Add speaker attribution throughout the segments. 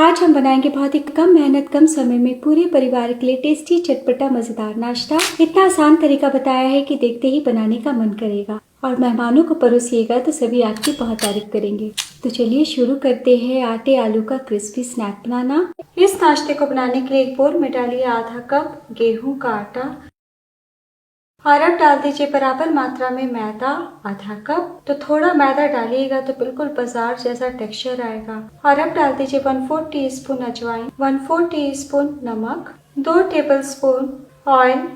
Speaker 1: आज हम बनाएंगे बहुत ही कम मेहनत कम समय में पूरे परिवार के लिए टेस्टी चटपटा मजेदार नाश्ता। इतना आसान तरीका बताया है कि देखते ही बनाने का मन करेगा और मेहमानों को परोसिएगा तो सभी आपकी बहुत तारीफ करेंगे। तो चलिए शुरू करते हैं आटे आलू का क्रिस्पी स्नैक बनाना। इस नाश्ते को बनाने के लिए एक बोल में डालिए आधा कप गेहूं का आटा और अब डाल दीजिए बराबर मात्रा में मैदा आधा कप। तो थोड़ा मैदा डालिएगा तो बिल्कुल बाजार जैसा टेक्सचर आएगा। और अब डाल दीजिए 1/4 टीस्पून अजवाइन, 1/4 टीस्पून नमक, 2 टेबलस्पून ऑयल।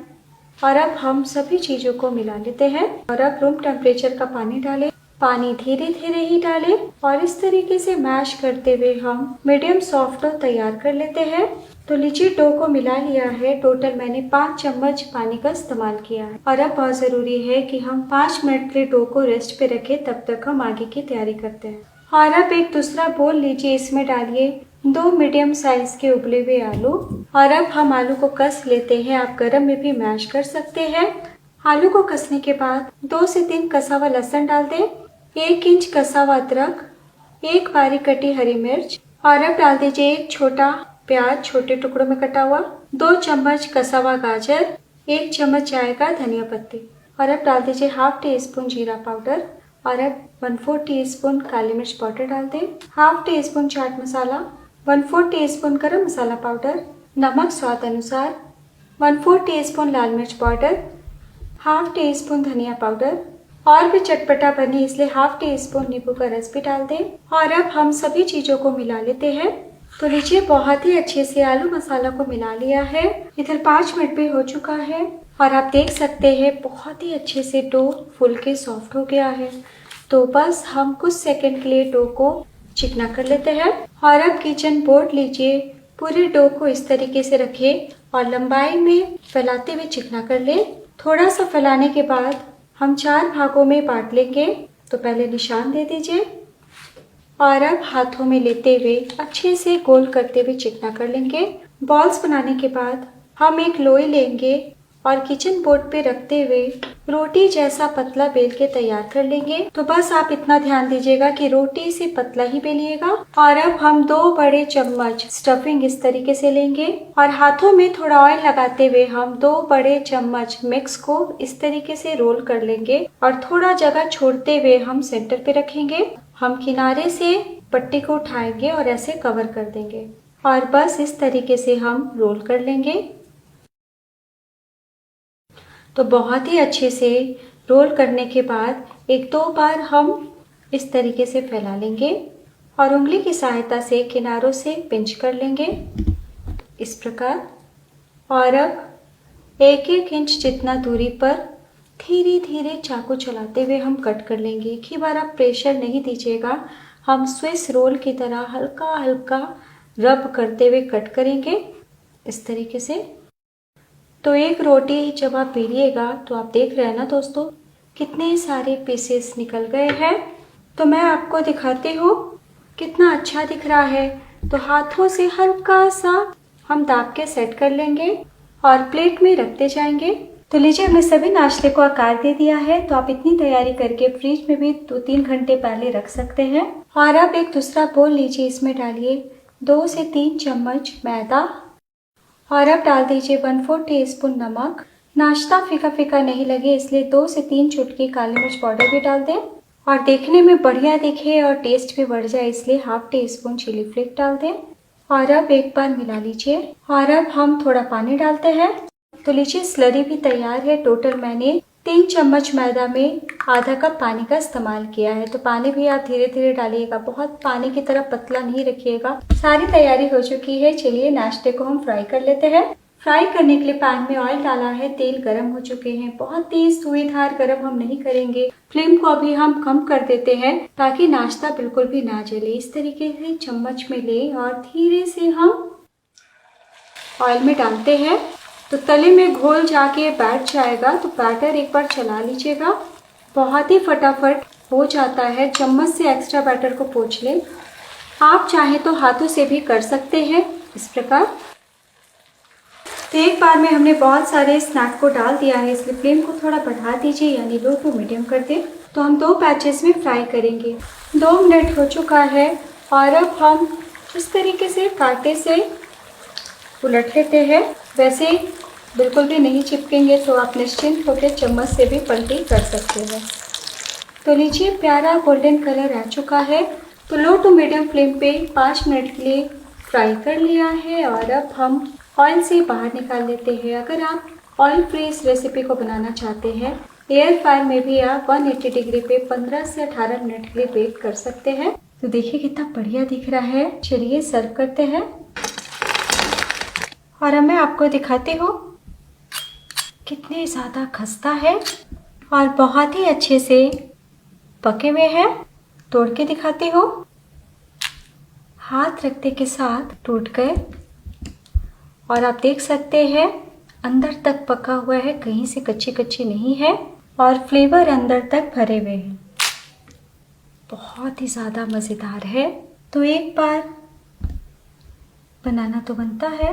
Speaker 1: और अब हम सभी चीजों को मिला लेते हैं। और अब रूम टेम्परेचर का पानी डालें। पानी धीरे धीरे ही डालें और इस तरीके से मैश करते हुए हम मीडियम सॉफ्ट डो तैयार कर लेते हैं। तो लीची डो को मिला लिया है। टोटल मैंने 5 चम्मच पानी का इस्तेमाल किया है। और अब बहुत जरूरी है कि हम 5 मिनट के लिए डो को रेस्ट पे रखें, तब तक हम आगे की तैयारी करते हैं। और अब एक दूसरा बोल लीजिए, इसमें डालिए 2 मीडियम साइज के उबले हुए आलू। और अब हम आलू को कस लेते हैं। आप गरम में भी मैश कर सकते हैं। आलू को कसने के बाद 2 से 3 कसा हुआ लहसुन डाल दें, 1 इंच कसा हुआ अदरक, 1 बारीक कटी हरी मिर्च। और अब डाल दीजिए 1 छोटा प्याज छोटे टुकड़ों में कटा हुआ, 2 चम्मच कसा हुआ गाजर, 1 चम्मच चाय का धनिया पत्ती। और अब डाल दीजिए हाफ टी स्पून जीरा पाउडर। और अब 1/4 टीस्पून काली मिर्च पाउडर डाल दें, half tea spoon chaat masala, 1/4 teaspoon गरम मसाला पाउडर, नमक स्वाद अनुसार, 1/4 टीस्पून लाल मिर्च पाउडर, हाफ टी स्पून धनिया पाउडर। और भी चटपटा बने इसलिए हाफ टी स्पून नींबू का रस भी डाल दें। और अब हम सभी चीजों को मिला लेते हैं। तो लीजिए बहुत ही अच्छे से आलू मसाला को मिला लिया है। इधर 5 मिनट भी हो चुका है और आप देख सकते हैं बहुत ही अच्छे से डो फूल के सॉफ्ट हो गया है। तो बस हम कुछ सेकंड के लिए डो को चिकना कर लेते हैं। और अब किचन बोर्ड लीजिए, पूरे डो को इस तरीके से रखें और लंबाई में फैलाते हुए चिकना कर ले। थोड़ा सा फैलाने के बाद हम 4 भागों में बांट लेंगे। तो पहले निशान दे दीजिए और अब हाथों में लेते हुए अच्छे से गोल करते हुए चिकना कर लेंगे। बॉल्स बनाने के बाद हम एक लोई लेंगे और किचन बोर्ड पे रखते हुए रोटी जैसा पतला बेल के तैयार कर लेंगे। तो बस आप इतना ध्यान दीजिएगा कि रोटी से पतला ही बेलिएगा। और अब हम 2 बड़े चम्मच स्टफिंग इस तरीके से लेंगे और हाथों में थोड़ा ऑयल लगाते हुए हम 2 बड़े चम्मच मिक्स को इस तरीके से रोल कर लेंगे और थोड़ा जगह छोड़ते हुए हम सेंटर पे रखेंगे। हम किनारे से पट्टी को उठाएंगे और ऐसे कवर कर देंगे और बस इस तरीके से हम रोल कर लेंगे। तो बहुत ही अच्छे से रोल करने के बाद 1-2 बार हम इस तरीके से फैला लेंगे और उंगली की सहायता से किनारों से पिंच कर लेंगे इस प्रकार। और अब 1-1 इंच जितना दूरी पर धीरे धीरे चाकू चलाते हुए हम कट कर लेंगे। एक ही बार आप प्रेशर नहीं दीजिएगा। हम स्विस रोल की तरह हल्का हल्का रब करते हुए कट करेंगे इस तरीके से। तो एक रोटी जब आप बेलिएगा तो आप देख रहे हैं ना दोस्तों कितने सारे पीसेस निकल गए हैं। तो मैं आपको दिखाती हूँ कितना अच्छा दिख रहा है। तो हाथों से हल्का सा हम दाब के सेट कर लेंगे और प्लेट में रखते जाएंगे। तो लीजिए हमने सभी नाश्ते को आकार दे दिया है। तो आप इतनी तैयारी करके फ्रिज में भी 2-3 घंटे पहले रख सकते हैं। और अब एक दूसरा बोल लीजिए, इसमें डालिए 2 से 3 चम्मच मैदा और अब डाल दीजिए 1/4 टीस्पून नमक। नाश्ता फीका फीका नहीं लगे इसलिए 2 से 3 चुटकी काली मिर्च पाउडर भी डाल दें और देखने में बढ़िया दिखे और टेस्ट भी बढ़ जाए इसलिए half teaspoon chilli flakes डाल दें। और अब एक बार मिला लीजिए और अब हम थोड़ा पानी डालते हैं। तो लीजिए स्लरी भी तैयार है। टोटल मैंने 3 चम्मच मैदा में आधा कप पानी का इस्तेमाल किया है। तो पानी भी आप धीरे धीरे डालिएगा, बहुत पानी की तरह पतला नहीं रखिएगा। सारी तैयारी हो चुकी है। चलिए नाश्ते को हम फ्राई कर लेते हैं। फ्राई करने के लिए पैन में ऑयल डाला है, तेल गर्म हो चुके हैं। बहुत तेज सुई धार गर्म हम नहीं करेंगे। फ्लेम को अभी हम कम कर देते हैं ताकि नाश्ता बिल्कुल भी ना जले। इस तरीके से चम्मच में ले और धीरे से हम ऑयल में डालते हैं। तो तले में घोल जाके बैठ जाएगा। तो बैटर एक बार चला लीजिएगा, बहुत ही फटाफट हो जाता है। चम्मच से एक्स्ट्रा बैटर को पोंछ लें। आप चाहें तो हाथों से भी कर सकते हैं इस प्रकार। तो एक बार में हमने बहुत सारे स्नैक को डाल दिया है इसलिए फ्लेम को थोड़ा बढ़ा दीजिए, यानी लो टू मीडियम कर दें। तो हम 2 बैचेस में फ्राई करेंगे। 2 मिनट हो चुका है और अब हम इस तरीके से कांटे से उलट लेते हैं। वैसे बिल्कुल भी नहीं चिपकेंगे तो आप निश्चिंत होकर चम्मच से भी पलटी कर सकते हैं। तो लीजिए प्यारा गोल्डन कलर आ चुका है। तो लो टू मीडियम फ्लेम पे 5 मिनट के लिए फ्राई कर लिया है और अब हम ऑयल से बाहर निकाल लेते हैं। अगर आप ऑयल फ्री इस रेसिपी को बनाना चाहते हैं, एयर फ्रायर में भी आप 180 डिग्री पे 15 से 18 मिनट के लिए बेक कर सकते हैं। तो देखिए कितना बढ़िया दिख रहा है। चलिए सर्व करते हैं और अब मैं आपको दिखाती हूँ कितने ज़्यादा खस्ता है और बहुत ही अच्छे से पके हुए हैं। तोड़ के दिखाती हूँ। हाथ रखते के साथ टूट गए और आप देख सकते हैं अंदर तक पका हुआ है, कहीं से कच्ची कच्ची नहीं है और फ्लेवर अंदर तक भरे हुए हैं। बहुत ही ज़्यादा मज़ेदार है। तो एक बार बनाना तो बनता है।